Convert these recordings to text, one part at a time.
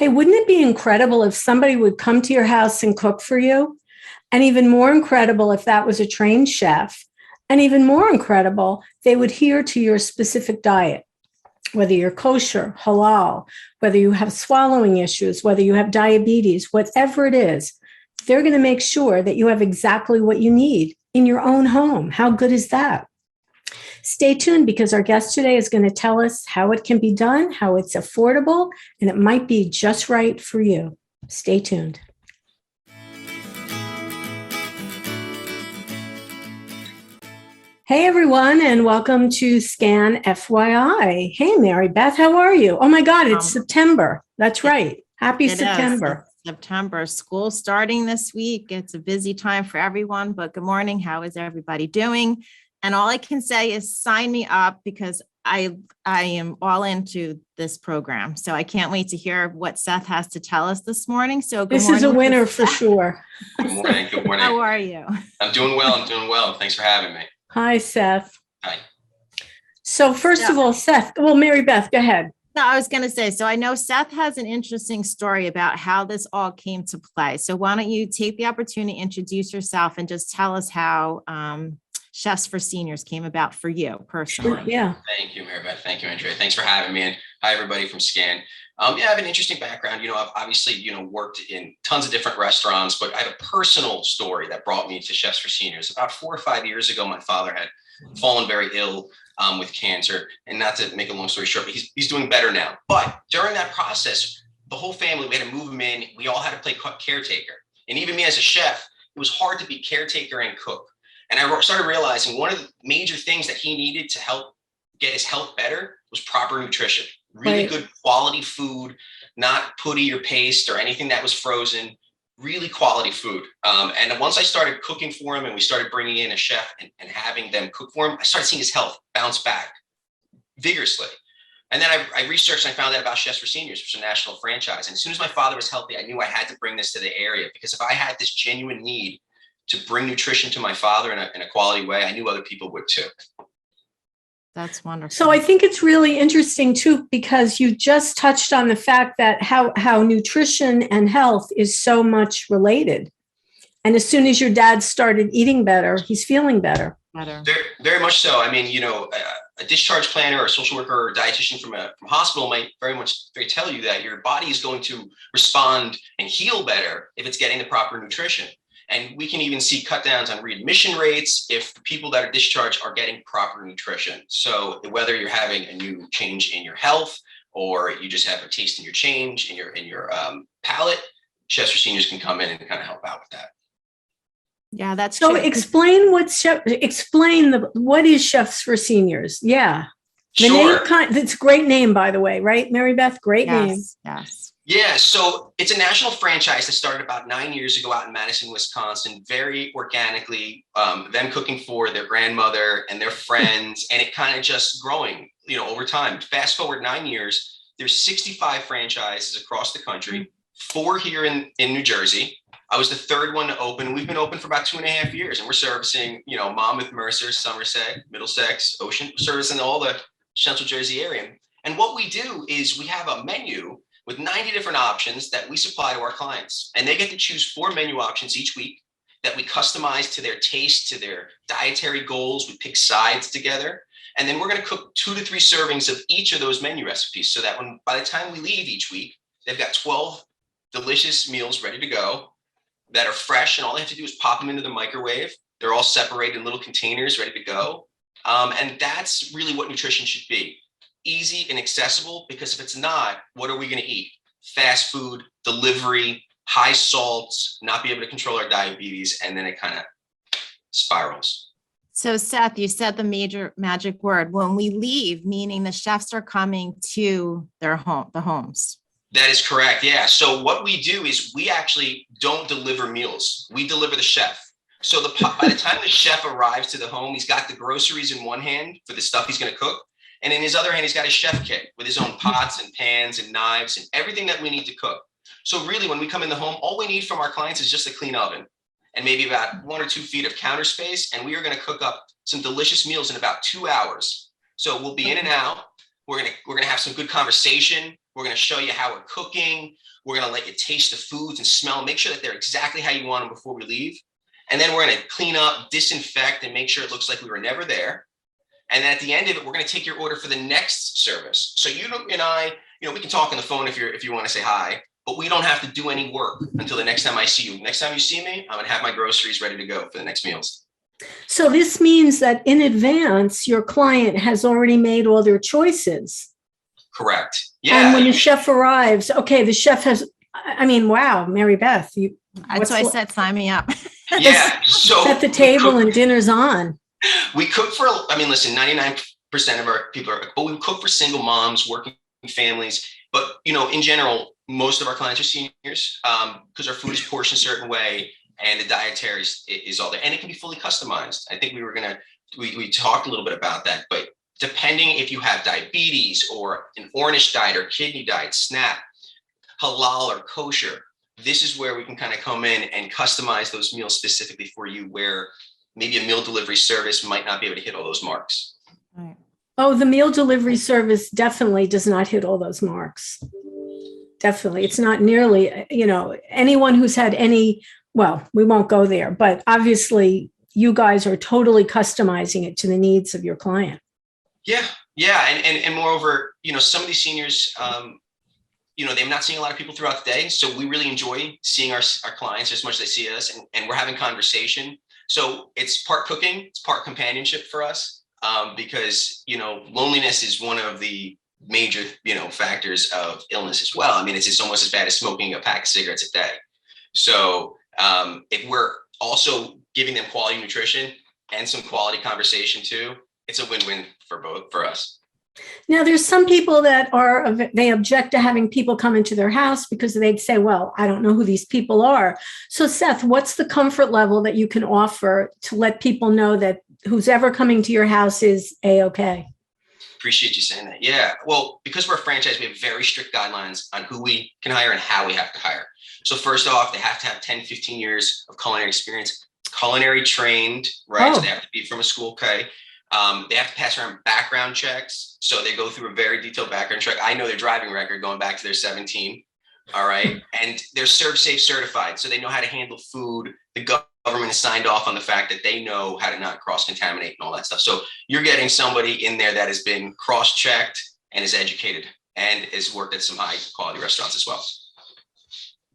Hey, wouldn't it be incredible if somebody would come to your house and cook for you? And even more incredible if that was a trained chef. And even more incredible, they would adhere to your specific diet, whether you're kosher, halal, whether you have swallowing issues, whether you have diabetes, whatever it is, they're going to make sure that you have exactly what you need in your own home. How good is that? Stay tuned because our guest today is going to tell us how it can be done, how it's affordable, and it might be just right for you. Stay tuned. Hey, everyone, and welcome to Scan FYI. Hey, Mary Beth, how are you? Oh, my God, it's September. That's right. Happy September. September. School starting this week. It's a busy time for everyone, but good morning. How is everybody doing? And all I can say is sign me up because I am all into this program. So I can't wait to hear what Seth has to tell us this morning. So this is a winner for sure. Good morning. Good morning. How are you? I'm doing well. Thanks for having me. Hi, Seth. Hi. So first of all, Seth, Mary Beth, go ahead. No, I was going to say, so I know Seth has an interesting story about how this all came to play. So why don't you take the opportunity to introduce yourself and just tell us how Chefs for Seniors came about for you personally. Yeah. Thank you, Mary Beth. Thank you, Andrea. Thanks for having me. And hi, everybody from Scan. I have an interesting background. I've obviously, worked in tons of different restaurants, but I have a personal story that brought me to Chefs for Seniors. About 4 or 5 years ago, my father had fallen very ill with cancer. And not to make a long story short, but he's doing better now. But during that process, the whole family, we had to move him in. We all had to play caretaker. And even me as a chef, it was hard to be caretaker and cook. And I started realizing one of the major things that he needed to help get his health better was proper nutrition. Really good quality food, not putty or paste or anything that was frozen, really quality food. And once I started cooking for him and we started bringing in a chef and having them cook for him, I started seeing his health bounce back vigorously. And then I researched and I found out about Chefs for Seniors, which is a national franchise. And as soon as my father was healthy, I knew I had to bring this to the area because if I had this genuine need to bring nutrition to my father in a quality way, I knew other people would too. That's wonderful. So I think it's really interesting too, because you just touched on the fact that how nutrition and health is so much related. And as soon as your dad started eating better, he's feeling better. Very, very much so. I mean, a discharge planner or a social worker or a dietitian from hospital might very tell you that your body is going to respond and heal better if it's getting the proper nutrition. And we can even see cut downs on readmission rates if the people that are discharged are getting proper nutrition. So whether you're having a new change in your health or you just have a taste in your change in your palate, Chefs for Seniors can come in and kind of help out with that. Yeah, that's so. True. Explain what is Chefs for Seniors? Yeah, Sure. It's a great name, by the way, right, Mary Beth? Great name. Yes. Yeah, so it's a national franchise that started about 9 years ago out in Madison, Wisconsin, very organically, them cooking for their grandmother and their friends, and it kind of just growing, over time. Fast forward 9 years, there's 65 franchises across the country, 4 here in New Jersey. I was the third one to open. We've been open for about 2.5 years, and we're servicing, Monmouth, Mercer, Somerset, Middlesex, Ocean, servicing all the Central Jersey area. And what we do is we have a menu with 90 different options that we supply to our clients. And they get to choose 4 menu options each week that we customize to their taste, to their dietary goals. We pick sides together. And then we're going to cook 2 to 3 servings of each of those menu recipes so that by the time we leave each week, they've got 12 delicious meals ready to go that are fresh. And all they have to do is pop them into the microwave. They're all separated in little containers ready to go. And that's really what nutrition should be. Easy and accessible, because if it's not, what are we going to eat? Fast food, delivery, high salts, not be able to control our diabetes, and then it kind of spirals. So Seth, you said the major magic word. When we leave, meaning the chefs are coming to the homes. That is correct. Yeah. So what we do is we actually don't deliver meals. We deliver the chef. So by the time the chef arrives to the home, he's got the groceries in one hand for the stuff he's going to cook. And in his other hand, he's got a chef kit with his own pots and pans and knives and everything that we need to cook. So really, when we come in the home, all we need from our clients is just a clean oven and maybe about 1 or 2 feet of counter space. And we are going to cook up some delicious meals in about 2 hours. So we'll be in and out. We're going to have some good conversation. We're going to show you how we're cooking. We're going to let you taste the foods and smell, make sure that they're exactly how you want them before we leave. And then we're going to clean up, disinfect, and make sure it looks like we were never there. And then at the end of it, we're going to take your order for the next service. So you and I, we can talk on the phone if you want to say hi, but we don't have to do any work until the next time I see you. Next time you see me, I'm going to have my groceries ready to go for the next meals. So this means that in advance, your client has already made all their choices. Correct. Yeah. And when the chef arrives, okay, the chef has, wow, Mary Beth, that's why I said, sign me up. Yeah. So set the table and dinner's on. We cook for, listen, 99% of our people but we cook for single moms, working families. But, in general, most of our clients are seniors because our food is portioned a certain way and the dietary is all there. And it can be fully customized. I think we talked a little bit about that, but depending if you have diabetes or an Ornish diet or kidney diet, SNAP, halal or kosher, this is where we can kind of come in and customize those meals specifically for you, where maybe a meal delivery service might not be able to hit all those marks. Right. Oh, the meal delivery service definitely does not hit all those marks. Definitely. It's not nearly, anyone who's had well, we won't go there, but obviously you guys are totally customizing it to the needs of your client. Yeah. Yeah. And moreover, some of these seniors, they're not seeing a lot of people throughout the day. So we really enjoy seeing our clients as much as they see us, and we're having conversation. So it's part cooking, it's part companionship for us, because, loneliness is one of the major, factors of illness as well. It's almost as bad as smoking a pack of cigarettes a day. So if we're also giving them quality nutrition and some quality conversation too, it's a win-win for us. Now, there's some people that they object to having people come into their house because they'd say, well, I don't know who these people are. So Seth, what's the comfort level that you can offer to let people know that who's ever coming to your house is A-okay? Appreciate you saying that. Yeah. Well, because we're a franchise, we have very strict guidelines on who we can hire and how we have to hire. So first off, they have to have 10, 15 years of culinary experience, culinary trained, right? Oh. So they have to be from a school, okay? They have to pass around background checks. So they go through a very detailed background check. I know their driving record going back to their 17. All right. And they're ServSafe certified. So they know how to handle food. The government has signed off on the fact that they know how to not cross-contaminate and all that stuff. So you're getting somebody in there that has been cross-checked and is educated and has worked at some high quality restaurants as well.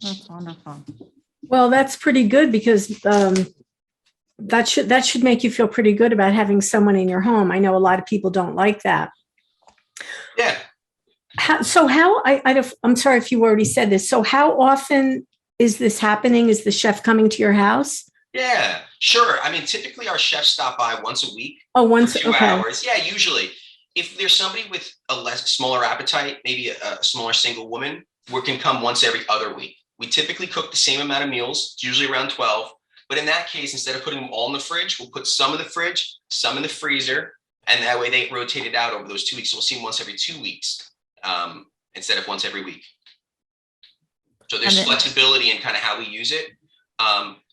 That's wonderful. Well, that's pretty good, because that should make you feel pretty good about having someone in your home. I know a lot of people don't like that. Yeah. I'm sorry if you already said this. So how often is this happening? Is the chef coming to your house? Yeah, sure. Typically our chefs stop by once a week. Oh, once, for 2 okay. hours. Yeah, usually. If there's somebody with a smaller appetite, maybe a smaller single woman, we can come once every other week. We typically cook the same amount of meals, it's usually around 12. But in that case, instead of putting them all in the fridge, we'll put some in the fridge, some in the freezer, and that way they rotate it out over those 2 weeks. So we'll see them once every 2 weeks instead of once every week. So there's flexibility in kind of how we use it.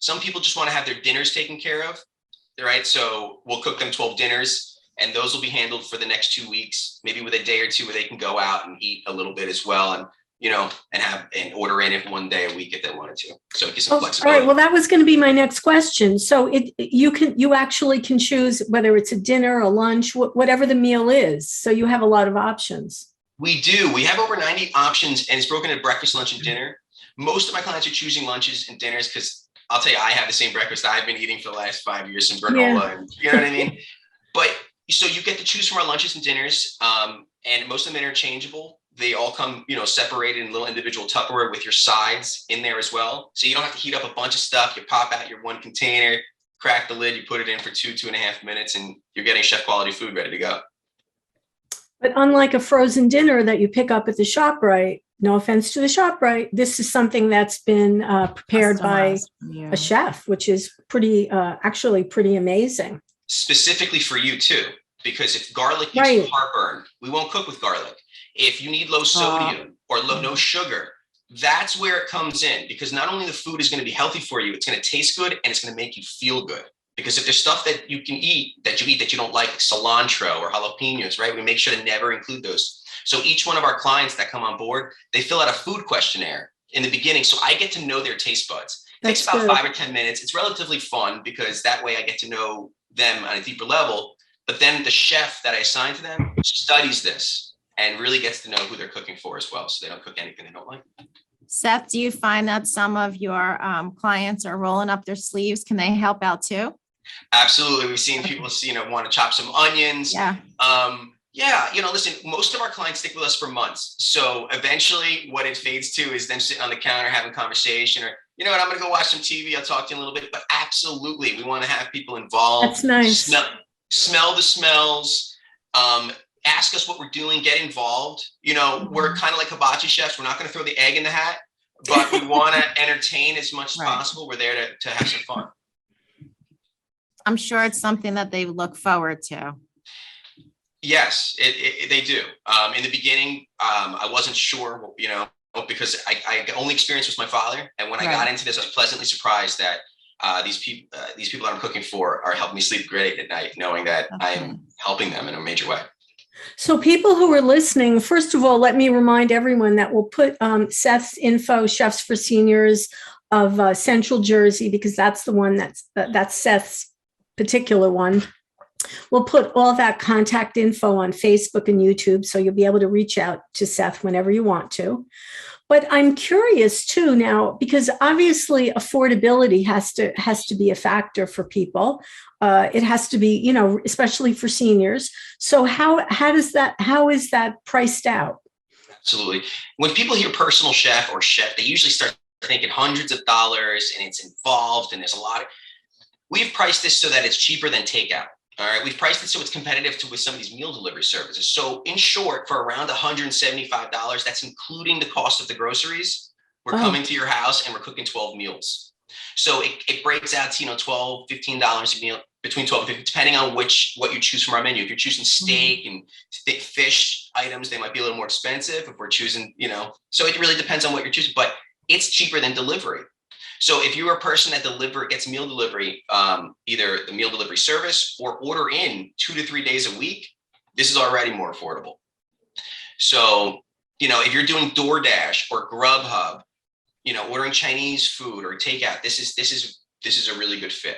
Some people just want to have their dinners taken care of, right? So we'll cook them 12 dinners, and those will be handled for the next 2 weeks, maybe with a day or two where they can go out and eat a little bit as well, and and order in it one day a week if they wanted to. So it gives some flexibility. All right. Well, that was going to be my next question. So you actually can choose whether it's a dinner, a lunch, whatever the meal is. So you have a lot of options. We do. We have over 90 options, and it's broken into breakfast, lunch, and dinner. Most of my clients are choosing lunches and dinners because I'll tell you, I have the same breakfast I've been eating for the last 5 years, some granola, and you know what I mean? But so you get to choose from our lunches and dinners, and most of them are interchangeable. They all come, separated in little individual Tupperware with your sides in there as well. So you don't have to heat up a bunch of stuff. You pop out your one container, crack the lid, you put it in for 2.5 minutes, and you're getting chef quality food ready to go. But unlike a frozen dinner that you pick up at the ShopRite, no offense to the ShopRite, this is something that's been prepared by a chef, which is actually pretty amazing. Specifically for you too, because if garlic gives you heartburn, we won't cook with garlic. If you need low sodium or no sugar, that's where it comes in, because not only the food is going to be healthy for you, it's going to taste good and it's going to make you feel good. Because if there's stuff that you can eat that you don't like cilantro or jalapenos, right? We make sure to never include those. So each one of our clients that come on board, they fill out a food questionnaire in the beginning. So I get to know their taste buds. It takes about 5 or 10 minutes. It's relatively fun because that way I get to know them on a deeper level. But then the chef that I assign to them studies this and really gets to know who they're cooking for as well. So they don't cook anything they don't like. Seth, do you find that some of your clients are rolling up their sleeves? Can they help out too? Absolutely. We've seen people, want to chop some onions. Yeah. Listen, most of our clients stick with us for months. So eventually what it fades to is them sitting on the counter having conversation, or, you know what, I'm going to go watch some TV. I'll talk to you in a little bit, but absolutely. We want to have people involved. That's nice. Smell the smells, ask us what we're doing, get involved. We're kind of like hibachi chefs. We're not going to throw the egg in the hat, but we want to entertain as much as possible. We're there to have some fun. I'm sure it's something that they look forward to. Yes, they do. In the beginling, I wasn't sure, because I only experienced with my father. And when I got into this, I was pleasantly surprised that these people that I'm cooking for are helping me sleep great at night, knowing that I am helping them in a major way. So people who are listening, first of all, let me remind everyone that we'll put Seth's info, Chefs for Seniors of Central Jersey, because that's the one that's Seth's particular one. We'll put all that contact info on Facebook and YouTube, so you'll be able to reach out to Seth whenever you want to. But I'm curious too now, because obviously affordability has to be a factor for people. It has to be, especially for seniors. So how is that priced out? Absolutely. When people hear personal chef or chef, they usually start thinking hundreds of dollars, and it's involved, and there's a lot. We've priced this so that it's cheaper than takeout. All right. We've priced it so it's competitive with some of these meal delivery services. So in short, for around $175, that's including the cost of the groceries. We're coming to your house and we're cooking 12 meals. So it breaks out to, $12, $15 a meal, between 12 and 15, depending on what you choose from our menu. If you're choosing steak and thick fish items, they might be a little more expensive. If we're choosing, so it really depends on what you're choosing, but it's cheaper than delivery. So if you're a person that gets meal delivery, either the meal delivery service or order in 2 to 3 days a week, this is already more affordable. So, if you're doing DoorDash or Grubhub, ordering Chinese food or takeout, this is a really good fit.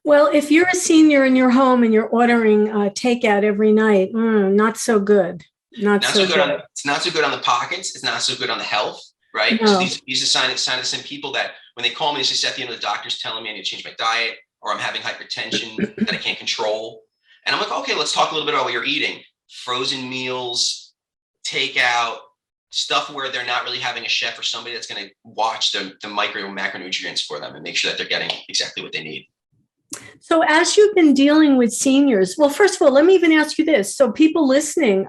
Well, if you're a senior in your home and you're ordering takeout every night, not so good. Not so good. It's not so good on the pockets. It's not so good on the health. Right. No. So these are sign of some people that when they call me, they say, Seth, the doctor's telling me I need to change my diet, or I'm having hypertension that I can't control. And I'm like, okay, let's talk a little bit about what you're eating. Frozen meals, takeout, stuff where they're not really having a chef or somebody that's going to watch the micro and macronutrients for them and make sure that they're getting exactly what they need. So as you've been dealing with seniors, well, first of all, let me even ask you this. So people listening,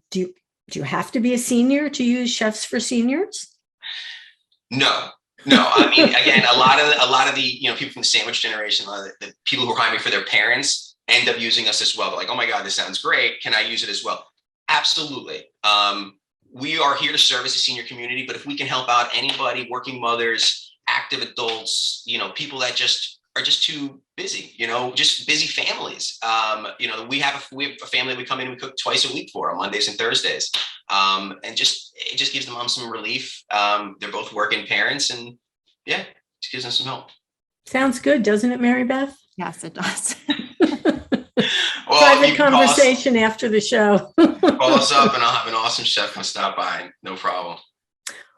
do you have to be a senior to use Chefs for Seniors? No. I mean, again, a lot of the people from the sandwich generation, the people who are hiring for their parents end up using us as well. They're like, oh my God, this sounds great. Can I use it as well? Absolutely. We are here to service the senior community, but if we can help out anybody, working mothers, active adults, people that are just too busy, just busy families. We have a family we come in and we cook twice a week for on Mondays and Thursdays. And it just gives the mom some relief. They're both working parents, and it just gives them some help. Sounds good, doesn't it, Mary Beth? Yes, it does. Well, private conversation after the show. Call us up and I'll have an awesome chef come stop by. No problem.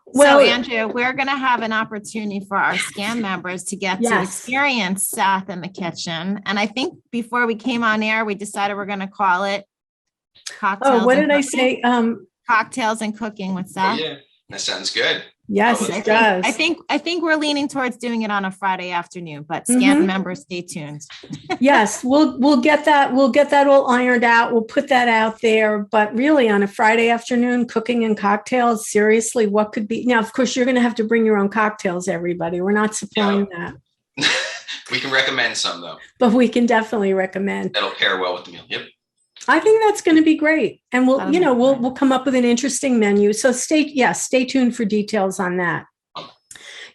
Well, so Andrea, we're going to have an opportunity for our SCAN members to get to experience Seth in the kitchen. And I think before we came on air, we decided we're going to call it cocktails. Oh, what did I say? Cocktails and cooking with Seth. Yeah, that sounds good. Yes, it does. I think we're leaning towards doing it on a Friday afternoon, but SCAN members, stay tuned. Yes, we'll get that. We'll get that all ironed out. We'll put that out there. But really, on a Friday afternoon, cooking and cocktails. Seriously, what could be? Now, of course, you're going to have to bring your own cocktails. Everybody, we're not supplying that. We can recommend some though. But we can definitely recommend. That'll pair well with the meal. Yep. I think that's going to be great. And we'll come up with an interesting menu. So stay tuned for details on that.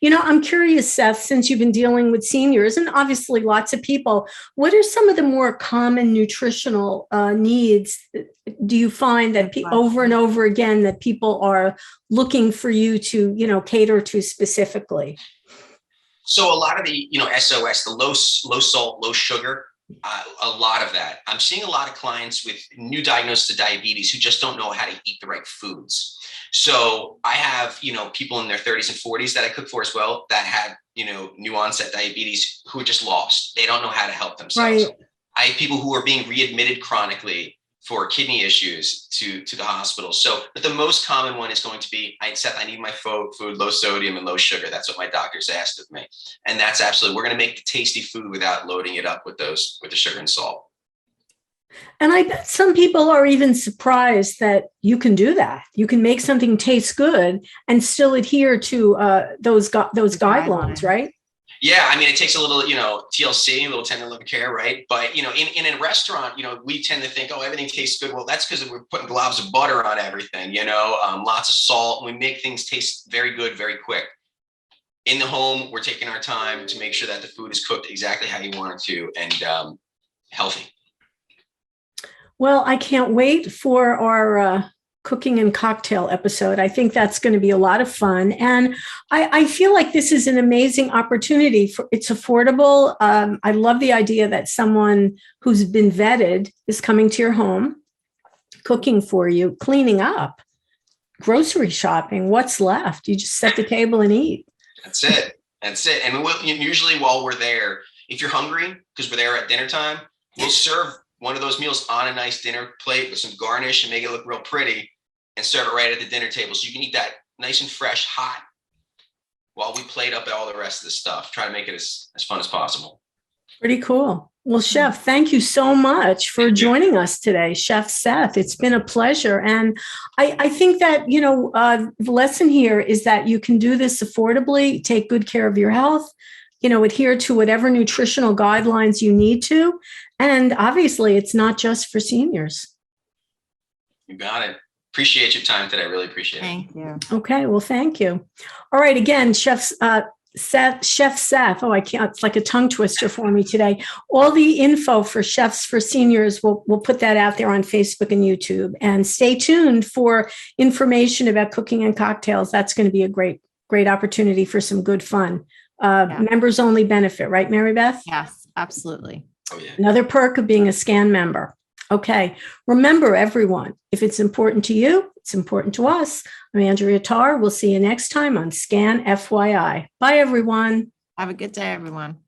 I'm curious, Seth, since you've been dealing with seniors and obviously lots of people, what are some of the more common nutritional needs do you find that over and over again that people are looking for you to, cater to specifically? So a lot of the, SOS, the low salt, low sugar, a lot of that. I'm seeing a lot of clients with new diagnosis of diabetes who just don't know how to eat the right foods. So I have, people in their 30s and 40s that I cook for as well that had, new onset diabetes who are just lost. They don't know how to help themselves. Right. I have people who are being readmitted chronically for kidney issues to the hospital. So, but the most common one is going to be, Seth, I need my food low sodium and low sugar. That's what my doctors asked of me. And that's absolutely, we're going to make the tasty food without loading it up with the sugar and salt. And I bet some people are even surprised that you can do that. You can make something taste good and still adhere to those guidelines, right? Yeah, it takes a little, TLC, a little tender love and care, right? But, in a restaurant, we tend to think, oh, everything tastes good. Well, that's because we're putting globs of butter on everything, lots of salt. And we make things taste very good, very quick. In the home, we're taking our time to make sure that the food is cooked exactly how you want it to and healthy. Well, I can't wait for our cooking and cocktail episode. I think that's going to be a lot of fun. And I feel like this is an amazing opportunity. It's affordable. I love the idea that someone who's been vetted is coming to your home, cooking for you, cleaning up, grocery shopping, what's left. You just set the table and eat. That's it. And usually while we're there, if you're hungry, because we're there at dinner time, we'll serve one of those meals on a nice dinner plate with some garnish and make it look real pretty and serve it right at the dinner table. So you can eat that nice and fresh, hot, while we plate up all the rest of the stuff. Try to make it as fun as possible. Pretty cool. Well, Chef, thank you so much for joining us today, Chef Seth. It's been a pleasure. And I think that, the lesson here is that you can do this affordably, take good care of your health, adhere to whatever nutritional guidelines you need to. And obviously, it's not just for seniors. You got it. Appreciate your time today. Really appreciate it. Thank you. Okay, well, thank you. All right, again, Chef Seth. Oh, I can't. It's like a tongue twister for me today. All the info for Chefs for Seniors, we'll put that out there on Facebook and YouTube. And stay tuned for information about cooking and cocktails. That's going to be a great opportunity for some good fun. Members only benefit, right, Mary Beth? Yes, absolutely. Oh, yeah. Another perk of being a SCAN member. Okay. Remember, everyone, if it's important to you, it's important to us. I'm Andrea Tarr. We'll see you next time on SCAN FYI. Bye, everyone. Have a good day, everyone.